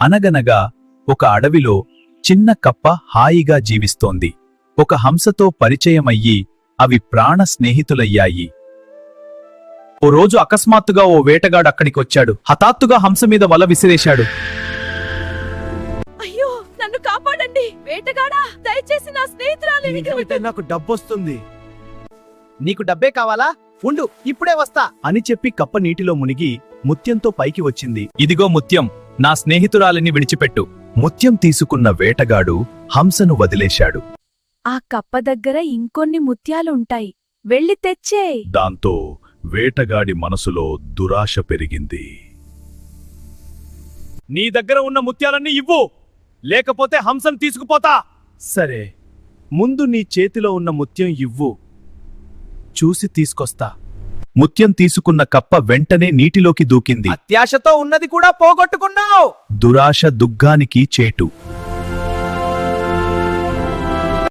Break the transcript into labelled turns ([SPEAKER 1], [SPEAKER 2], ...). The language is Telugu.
[SPEAKER 1] అనగనగా ఒక అడవిలో చిన్న కప్ప హాయిగా జీవిస్తోంది. ఒక హంసతో పరిచయమయ్యి అవి ప్రాణ స్నేహితులయ్యాయి. ఓ రోజు అకస్మాత్తుగా ఓ వేటగాడు అక్కడికొచ్చాడు. హఠాత్తుగా హంస మీద వల విసిరేశాడు.
[SPEAKER 2] అయ్యో, నన్ను కాపాడండి! వేటగాడా, దయచేసి నా స్నేహితురాలిని
[SPEAKER 3] నాకు డబ్బొస్తుంది. నీకు డబ్బే కావాలా? ఉండు, ఇప్పుడే వస్తా
[SPEAKER 1] అని చెప్పి కప్ప నీటిలో మునిగి ముత్యంతో పైకి వచ్చింది. ఇదిగో ముత్యం, నా స్నేహితురాలిని విడిచిపెట్టు. ముత్యం తీసుకున్న వేటగాడు హంసను వదిలేశాడు.
[SPEAKER 2] ఆ కప్ప దగ్గర ఇంకొన్ని ముత్యాలుంటాయి, వెళ్ళి తెచ్చేయ్.
[SPEAKER 1] దాంతో వేటగాడి మనసులో దురాశ పెరిగింది. నీ దగ్గర ఉన్న ముత్యాలన్నీ ఇవ్వు, లేకపోతే హంసను తీసుకుపోతా. సరే, ముందు నీ చేతిలో ఉన్న ముత్యం ఇవ్వు, చూసి తీసుకొస్తా. ముత్యం తీసుకున్న కప్ప వెంటనే నీటిలోకి దూకింది.
[SPEAKER 3] అత్యాశతో ఉన్నది కూడా పోగొట్టుకున్నావు.
[SPEAKER 1] దురాశ దుగ్గానికి చేటు.